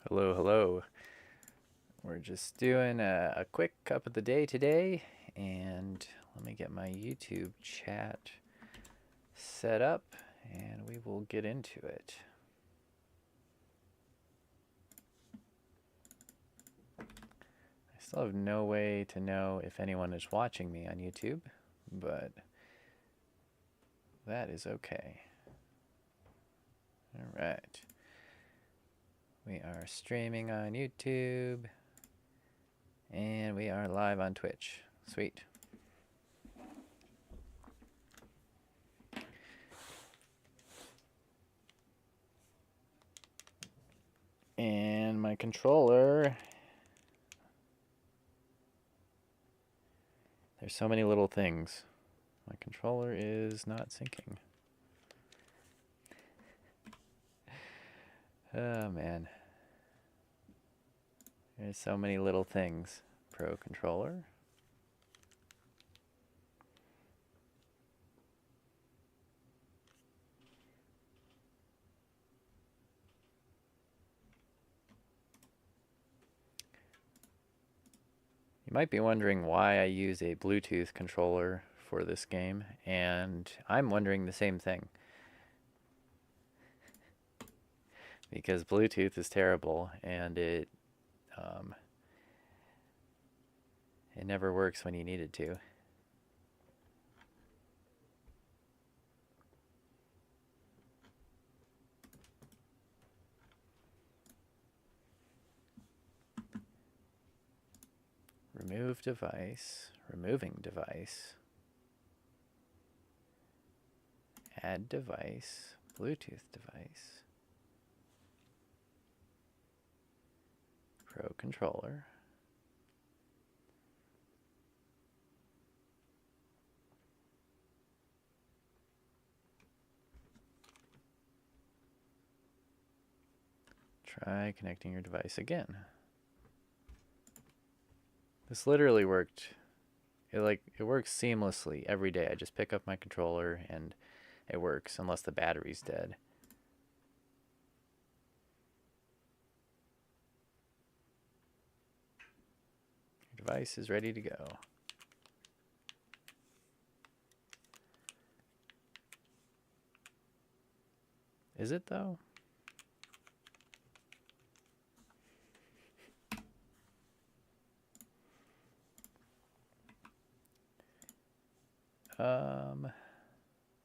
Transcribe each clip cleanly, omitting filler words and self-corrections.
Hello, hello. We're just doing a quick cup of the day today, and let me get my YouTube chat set up, and we will get into it. I still have no way to know if anyone is watching me on YouTube, but that is okay. All right. We are streaming on YouTube, and we are live on Twitch. Sweet. And my controller, there's so many little things. My controller is not syncing. Oh man. There's so many little things. Pro controller. You might be wondering why I use a Bluetooth controller for this game, and I'm wondering the same thing. Because Bluetooth is terrible, and it never works when you need it to. Remove device, removing device, add device, Bluetooth device, Pro controller. Try connecting your device again. This literally worked. It works seamlessly every day. I just pick up my controller and it works unless the battery's dead. Your device is ready to go. Is it though?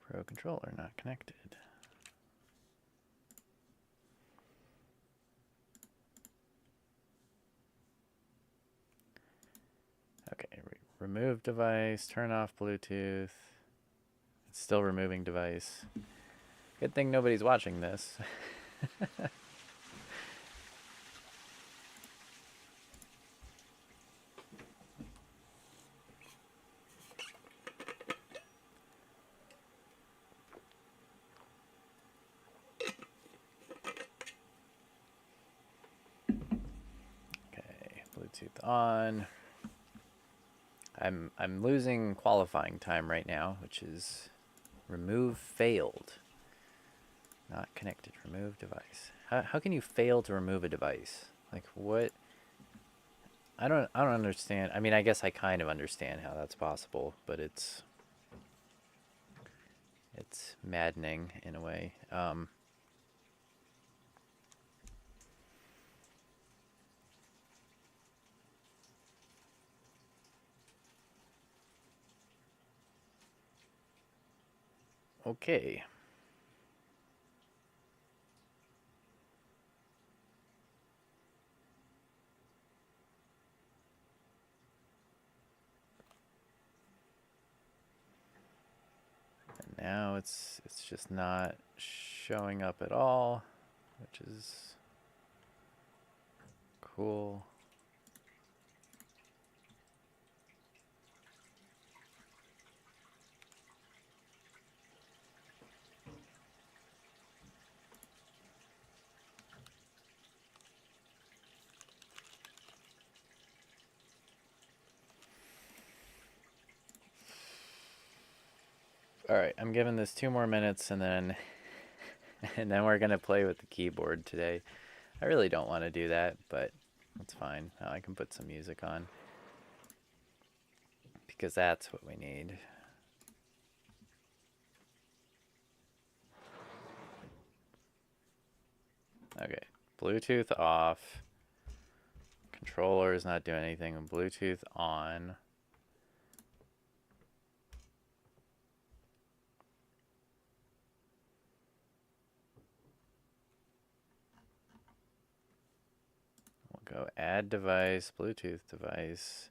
Pro controller not connected. Okay, remove device, turn off Bluetooth. It's still removing device. Good thing nobody's watching this. Okay, Bluetooth on. I'm losing qualifying time right now, which is remove failed. Not connected. Remove device. How can you fail to remove a device? Like what? I don't understand. I mean, I guess I kind of understand how that's possible, but it's maddening in a way. Okay. And now it's just not showing up at all, which is cool. All right, I'm giving this 2 more minutes and then and then we're gonna play with the keyboard today. I really don't want to do that, but that's fine. Now I can put some music on. Because that's what we need. Okay, Bluetooth off. Controller is not doing anything. Bluetooth on. We'll go add device, Bluetooth device.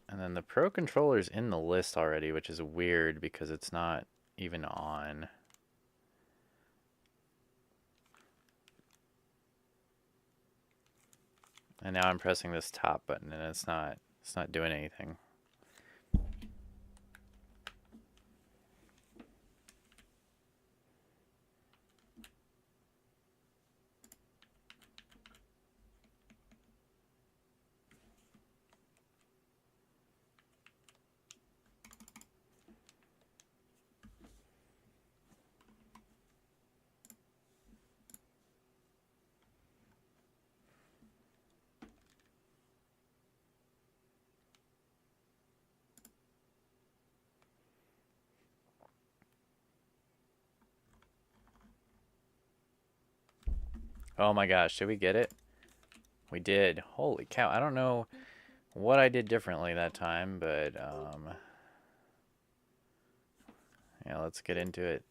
And then the Pro controller's in the list already, which is weird because it's not even on. And now I'm pressing this top button and it's not doing anything. Oh my gosh, did we get it? We did. Holy cow. I don't know what I did differently that time, but yeah, let's get into it.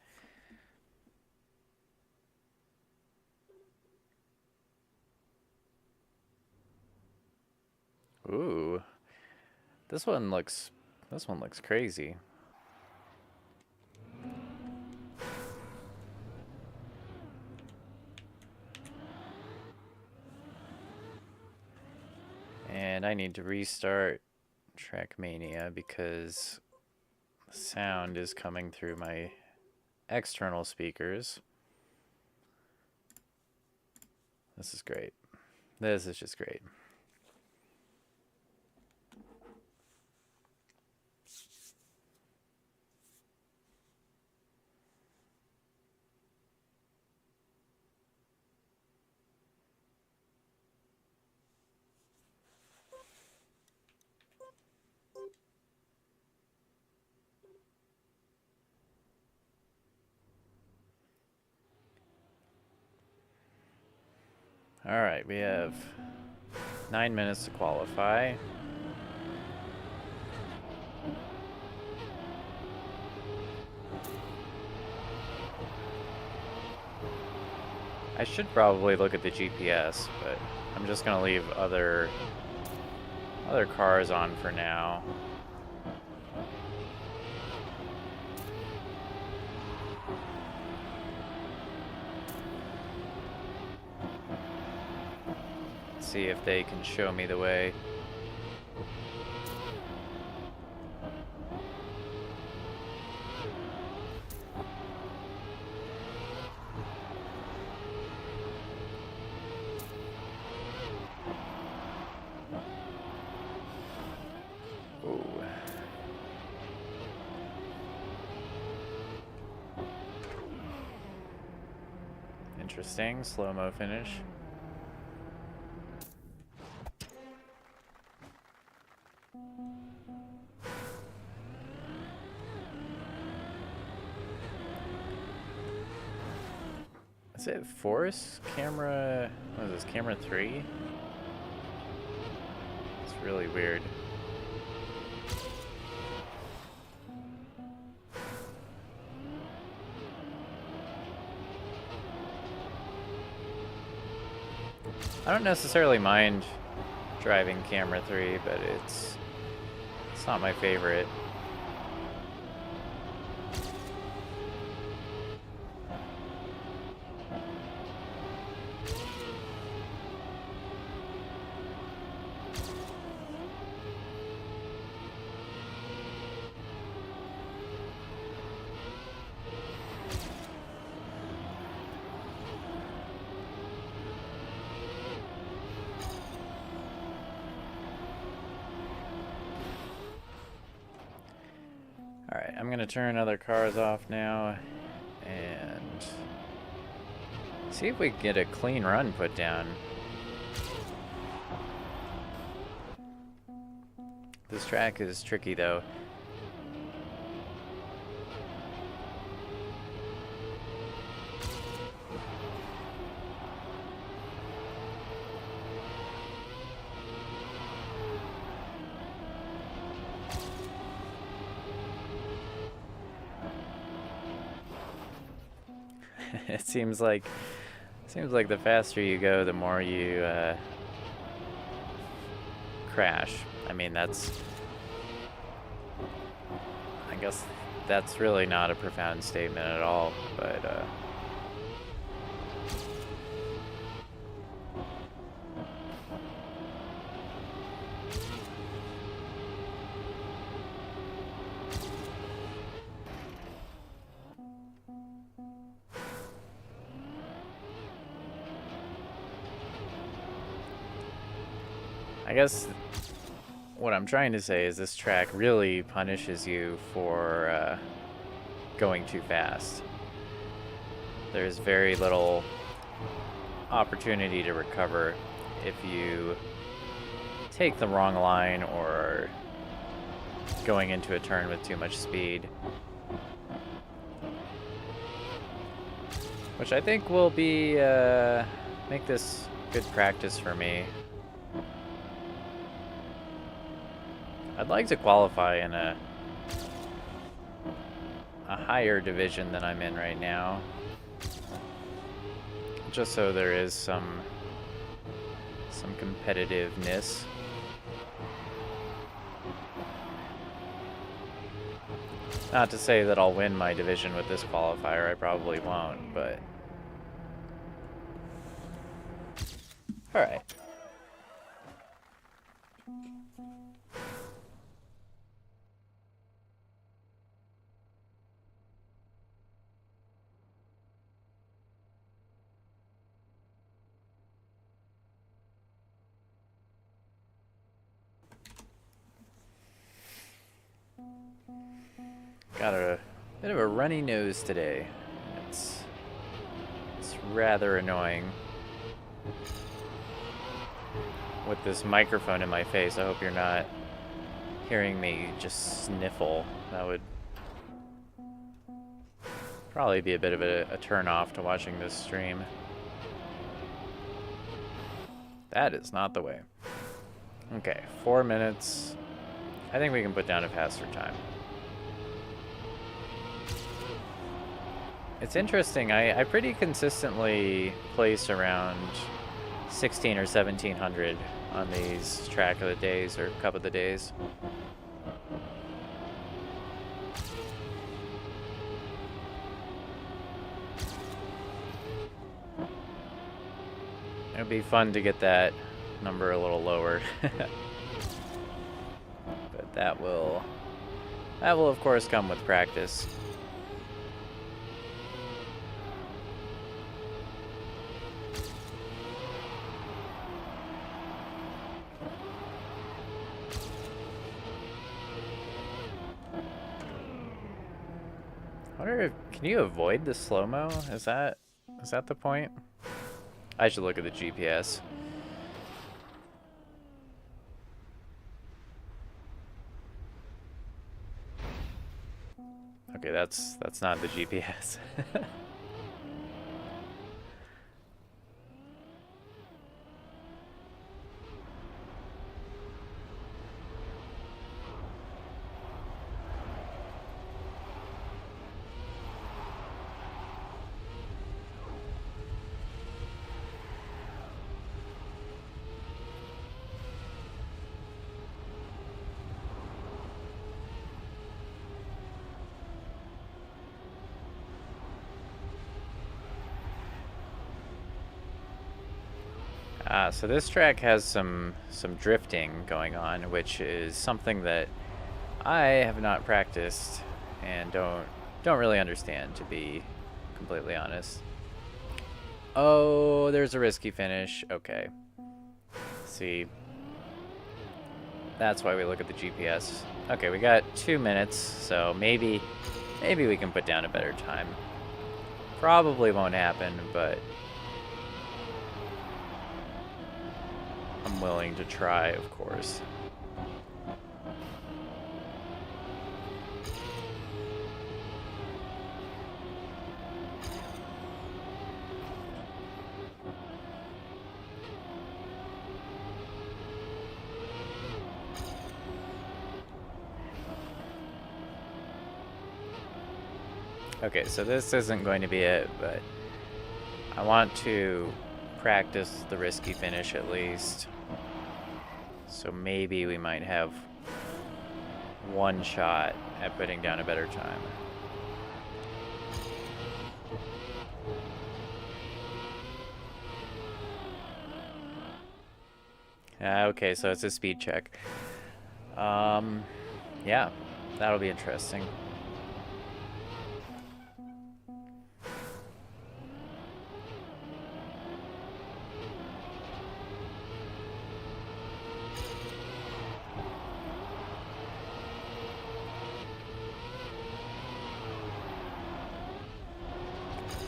Ooh. This one looks crazy. And I need to restart Trackmania because the sound is coming through my external speakers. This is great. This is just great. All right, we have 9 minutes to qualify. I should probably look at the GPS, but I'm just gonna leave other cars on for now. See if they can show me the way. Ooh. Interesting, slow-mo finish. Is it Force camera? What is this, camera 3? It's really weird. I don't necessarily mind driving camera 3, but it's not my favorite. I'm gonna turn other cars off now and See if we can get a clean run put down. This track is tricky though. It seems like the faster you go, the more you crash. I mean, I guess that's really not a profound statement at all, but I guess what I'm trying to say is this track really punishes you for going too fast. There's very little opportunity to recover if you take the wrong line or going into a turn with too much speed. Which I think will be make this good practice for me. I'd like to qualify in a higher division than I'm in right now, just so there is some competitiveness. Not to say that I'll win my division with this qualifier, I probably won't, but alright. Got a bit of a runny nose today. It's rather annoying. With this microphone in my face, I hope you're not hearing me just sniffle. That would probably be a bit of a turn off to watching this stream. That is not the way. Okay, 4 minutes. I think we can put down a faster time. It's interesting, I pretty consistently place around 16 or 1700 on these track of the days or cup of the days. It would be fun to get that number a little lower. But that will of course come with practice. I wonder if, can you avoid the slow-mo? Is that the point? I should look at the GPS. Okay, that's not the GPS. So this track has some drifting going on, which is something that I have not practiced and don't really understand, to be completely honest. Oh, there's a risky finish. Okay. See, that's why we look at the GPS. Okay, we got 2 minutes, so maybe we can put down a better time. Probably won't happen, but I'm willing to try, of course. Okay, so this isn't going to be it, but I want to practice the risky finish at least. So maybe we might have one shot at putting down a better time. Okay, so it's a speed check. Yeah, that'll be interesting.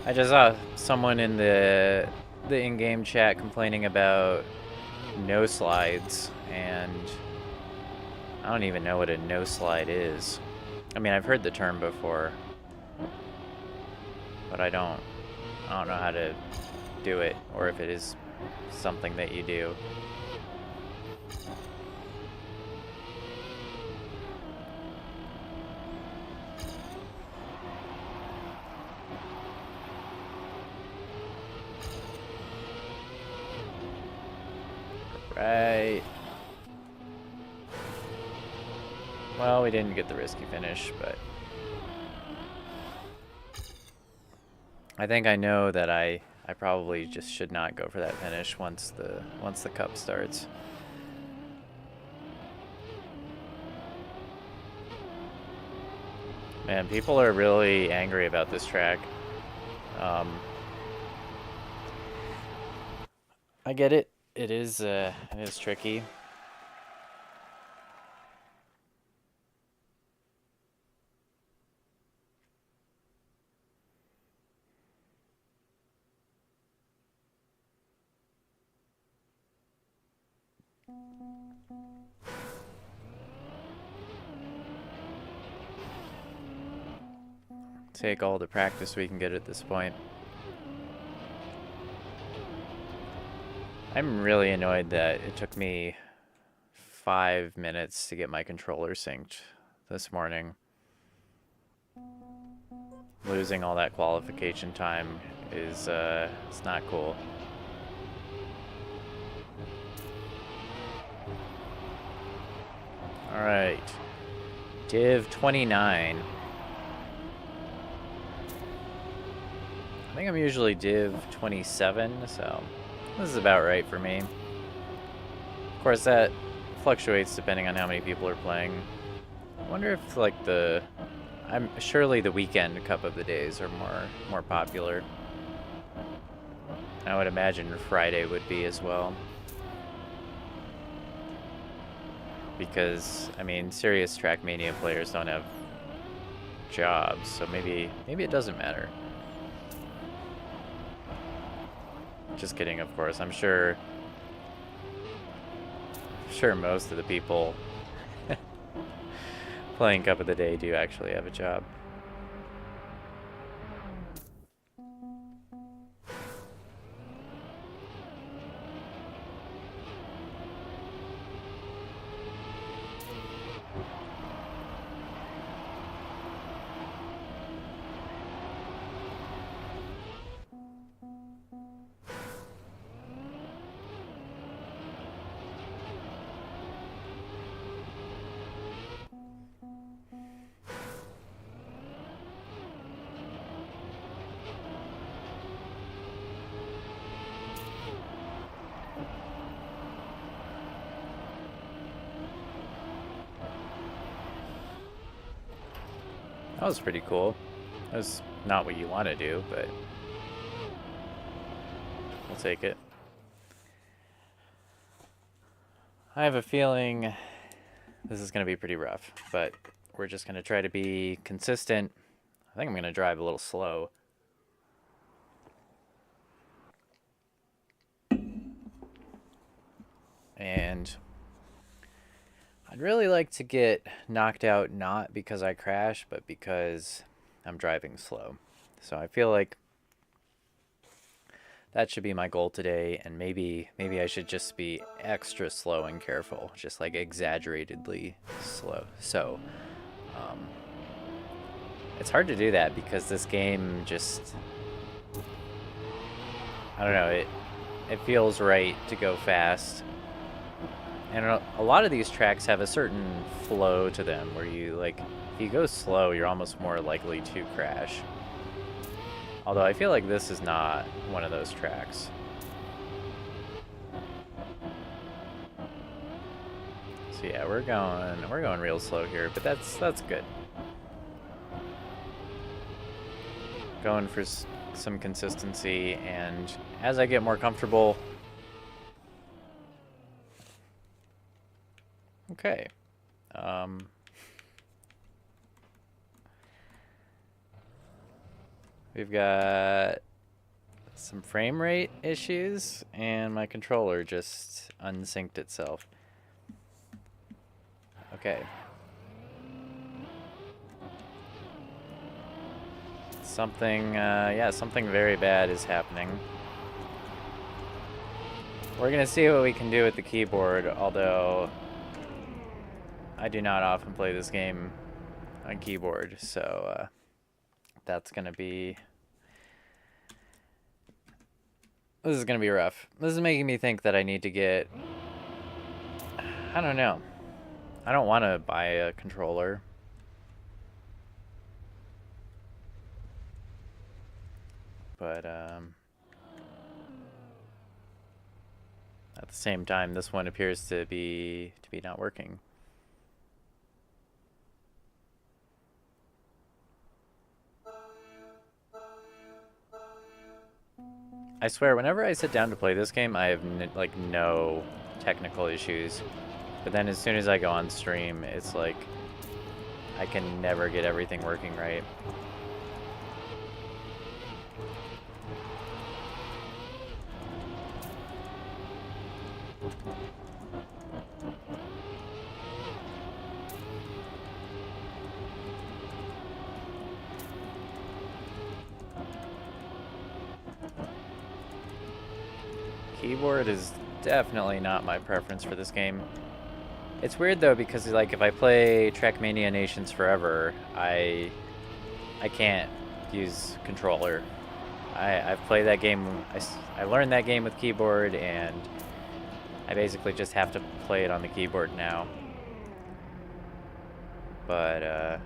I just saw someone in the in-game chat complaining about no slides, and I don't even know what a no slide is. I mean, I've heard the term before, but I don't know how to do it, or if it is something that you do. Right. Well, we didn't get the risky finish, but I think I know that I probably just should not go for that finish once the cup starts. Man, people are really angry about this track. I get it. It is tricky. Take all the practice we can get at this point. I'm really annoyed that it took me 5 minutes to get my controller synced this morning. Losing all that qualification time is it's not cool. All right, Div 29. I think I'm usually Div 27, so this is about right for me. Of course, that fluctuates depending on how many people are playing. I wonder if like I'm surely the weekend Cup of the Days are more popular. I would imagine Friday would be as well. Because I mean, serious Trackmania players don't have jobs, so maybe it doesn't matter. Just kidding, of course. I'm sure most of the people playing Cup of the Day do actually have a job. That was pretty cool. That was not what you want to do, but we'll take it. I have a feeling this is going to be pretty rough, but we're just going to try to be consistent. I think I'm going to drive a little slow. And I'd really like to get knocked out not because I crash, but because I'm driving slow. So I feel like that should be my goal today, and maybe I should just be extra slow and careful, just like exaggeratedly slow. So it's hard to do that because this game just, I don't know, it feels right to go fast. And a lot of these tracks have a certain flow to them where you, like, if you go slow, you're almost more likely to crash. Although I feel like this is not one of those tracks. So yeah, we're going real slow here, but that's good. Going for some consistency, and as I get more comfortable. Okay. We've got some frame rate issues, and my controller just unsynced itself. Okay. Something, yeah, something very bad is happening. We're gonna see what we can do with the keyboard, although I do not often play this game on keyboard, so that's gonna be... This is gonna be rough. This is making me think that I need to get... I don't know. I don't want to buy a controller. But at the same time, this one appears to be not working. I swear, whenever I sit down to play this game, I have like no technical issues. But then as soon as I go on stream, it's like I can never get everything working right. Keyboard is definitely not my preference for this game. It's weird though, because like if I play Trackmania Nations Forever, I can't use controller. I've played that game, I learned that game with keyboard, and I basically just have to play it on the keyboard now. But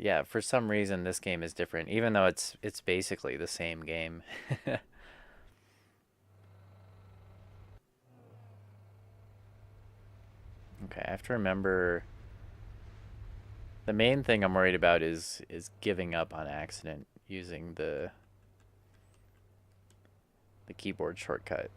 yeah, for some reason this game is different, even though it's basically the same game. Okay, I have to remember. The main thing I'm worried about is giving up on accident using the keyboard shortcut.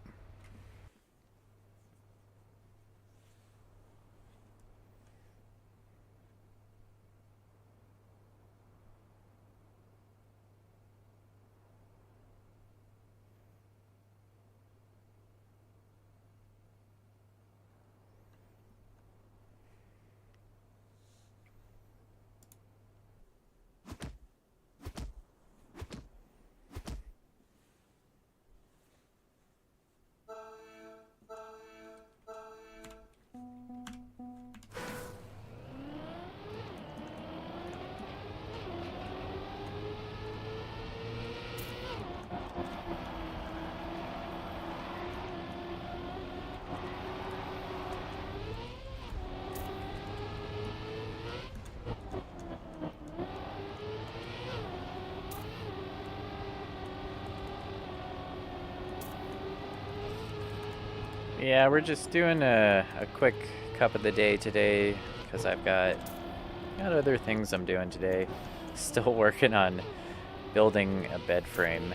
Yeah, we're just doing a quick cup of the day today because I've got other things I'm doing today. Still working on building a bed frame.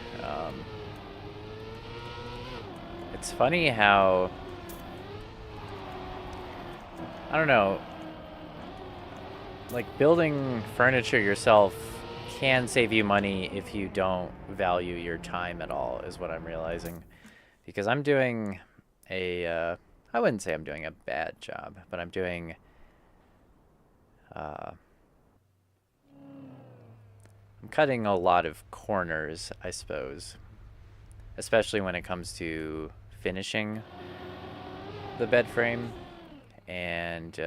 It's funny how, I don't know, like building furniture yourself can save you money if you don't value your time at all, is what I'm realizing. Because I'm doing I wouldn't say I'm doing a bad job, but I'm doing, I'm cutting a lot of corners, I suppose, especially when it comes to finishing the bed frame, and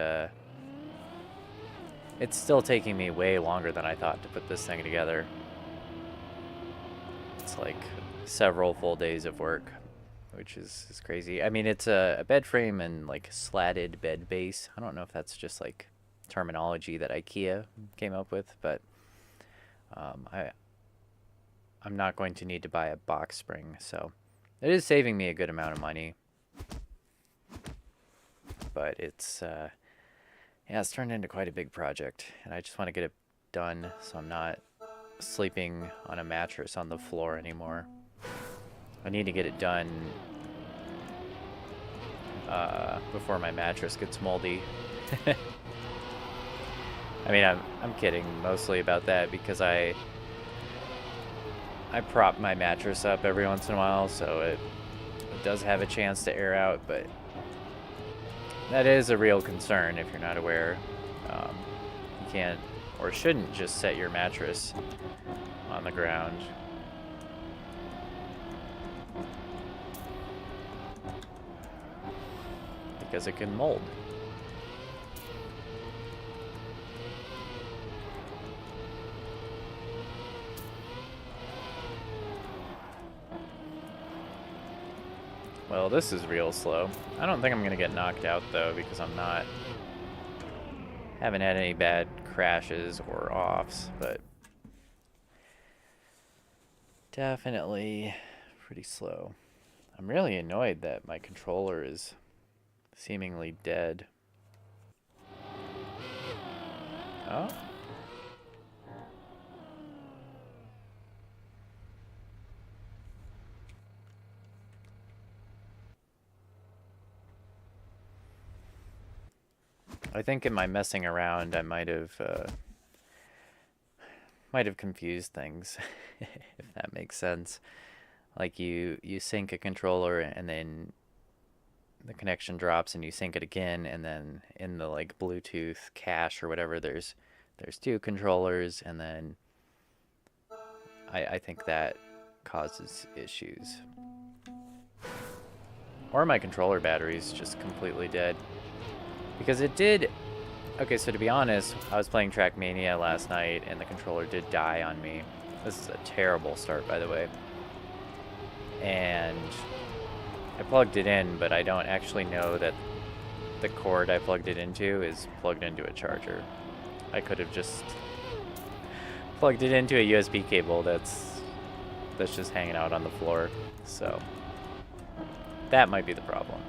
it's still taking me way longer than I thought to put this thing together. It's like several full days of work, which is crazy. I mean, it's a bed frame and like slatted bed base. I don't know if that's just like terminology that IKEA came up with, but I'm not going to need to buy a box spring, so it is saving me a good amount of money. But it's yeah, it's turned into quite a big project, and I just want to get it done so I'm not sleeping on a mattress on the floor anymore. I need to get it done before my mattress gets moldy. I mean, I'm kidding mostly about that because I prop my mattress up every once in a while, so it does have a chance to air out, but that is a real concern if you're not aware. You can't or shouldn't just set your mattress on the ground. Because it can mold. Well, this is real slow. I don't think I'm gonna get knocked out though, because haven't had any bad crashes or offs, but definitely pretty slow. I'm really annoyed that my controller is seemingly dead. Oh. I think in my messing around, I might have confused things, if that makes sense. Like you sync a controller and then the connection drops and you sync it again, and then in the like Bluetooth cache or whatever, there's two controllers, and then I think that causes issues. Or my controller battery's just completely dead. Because it did... Okay, so to be honest, I was playing Trackmania last night, and the controller did die on me. This is a terrible start, by the way. And I plugged it in, but I don't actually know that the cord I plugged it into is plugged into a charger. I could have just plugged it into a USB cable that's just hanging out on the floor. So that might be the problem.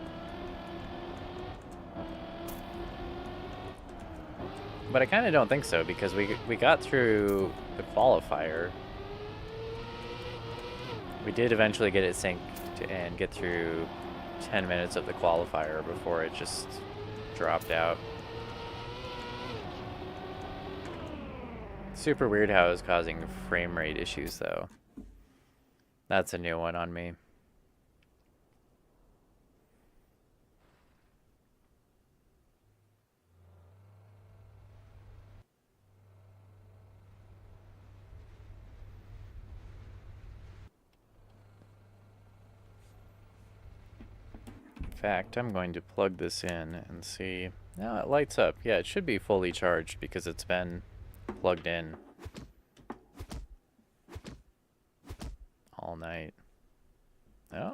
But I kind of don't think so, because we got through the qualifier. We did eventually get it synced and get through 10 minutes of the qualifier before it just dropped out. Super weird how it was causing frame rate issues, though. That's a new one on me. In fact, I'm going to plug this in and see. Now it lights up. Yeah, it should be fully charged because it's been plugged in all night. Oh.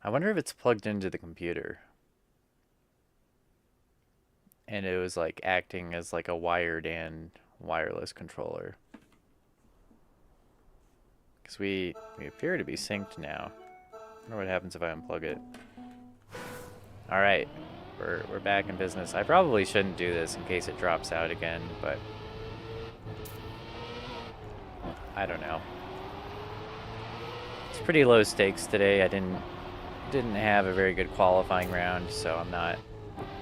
I wonder if it's plugged into the computer. And it was like acting as like a wired and wireless controller. Because we appear to be synced now. I wonder what happens if I unplug it. Alright, we're back in business. I probably shouldn't do this in case it drops out again, but I don't know. It's pretty low stakes today. I didn't have a very good qualifying round, so I'm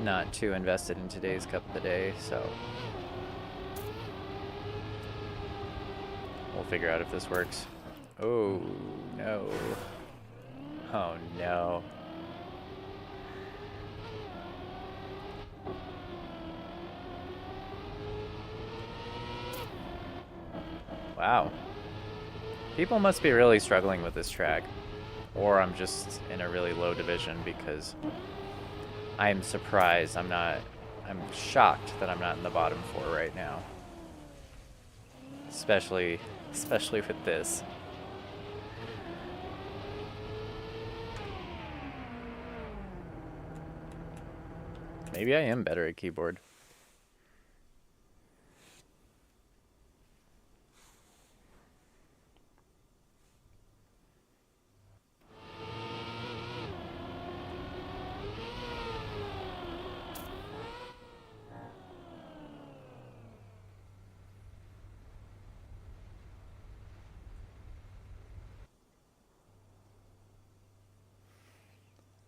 not too invested in today's Cup of the Day, so we'll figure out if this works. Oh, no. Oh, no. Wow. People must be really struggling with this track. Or I'm just in a really low division because I'm surprised I'm shocked that I'm not in the bottom 4 right now. Especially with this. Maybe I am better at keyboard.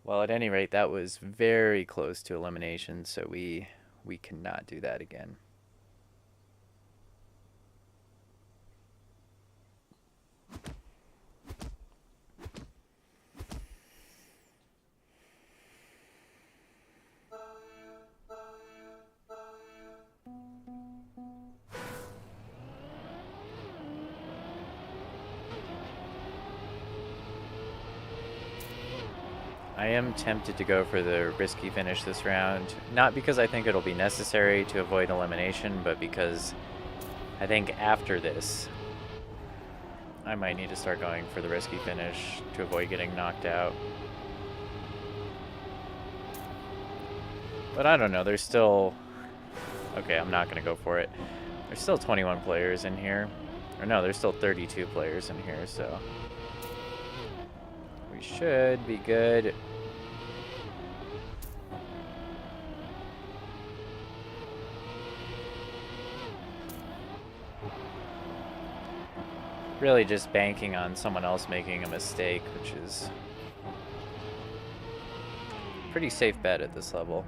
Well, at any rate, that was very close to elimination, so we cannot do that again. I am tempted to go for the risky finish this round, not because I think it'll be necessary to avoid elimination, but because I think after this, I might need to start going for the risky finish to avoid getting knocked out. But I don't know, there's still... Okay, I'm not going to go for it. There's still 21 players in here. Or no, there's still 32 players in here, so... we should be good. Really just banking on someone else making a mistake, which is a pretty safe bet at this level.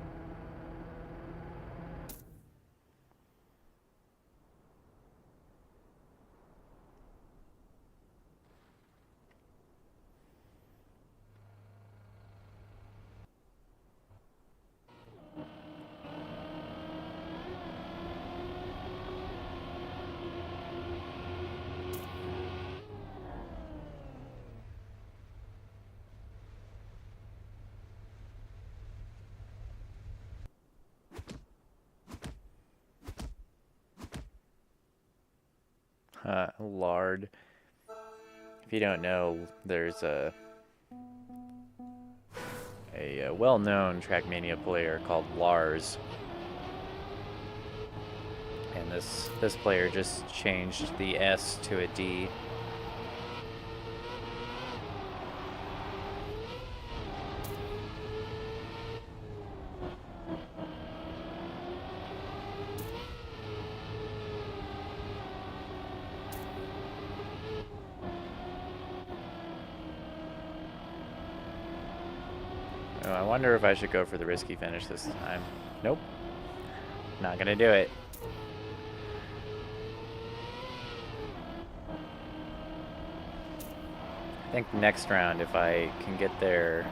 Lard. If you don't know, there's a well-known Trackmania player called Lars. And this player just changed the S to a D. Oh, I wonder if I should go for the risky finish this time. Nope. Not gonna do it. I think next round, if I can get there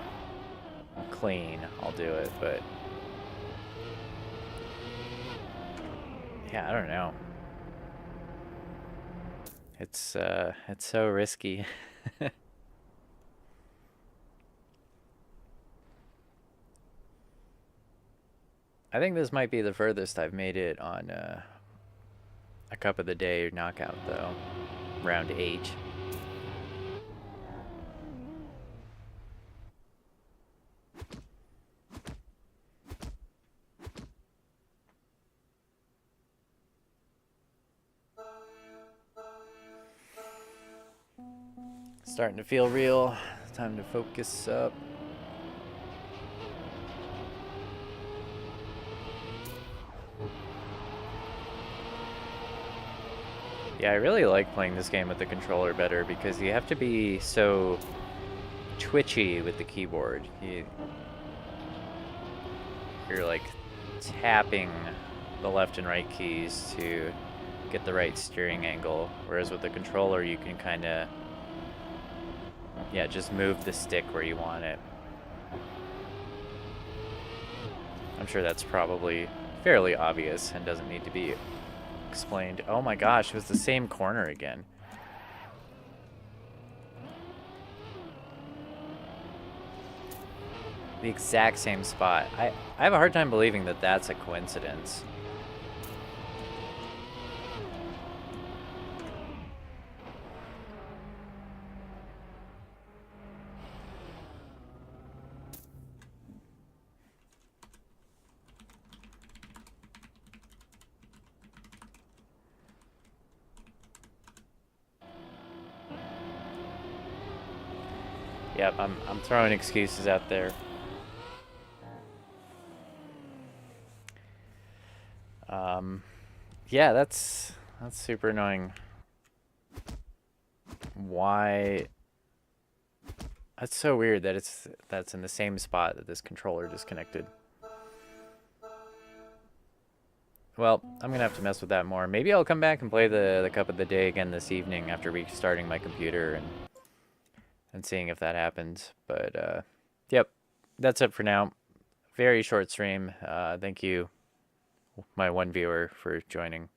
clean, I'll do it, but... yeah, I don't know. It's so risky. I think this might be the furthest I've made it on a Cup of the Day knockout, though. Round 8. Starting to feel real. Time to focus up. Yeah, I really like playing this game with the controller better because you have to be so twitchy with the keyboard. You're like tapping the left and right keys to get the right steering angle, whereas with the controller you can kind of Yeah, just move the stick where you want it. I'm sure that's probably fairly obvious and doesn't need to be explained. Oh my gosh, it was the same corner again. The exact same spot. I have a hard time believing that that's a coincidence. Yep, I'm throwing excuses out there. Yeah, that's super annoying. Why? That's so weird that that's in the same spot that this controller disconnected. Well, I'm gonna have to mess with that more. Maybe I'll come back and play the Cup of the Day again this evening after restarting my computer and seeing if that happens. But yep, that's it for now. Very short stream. Thank you, my one viewer, for joining.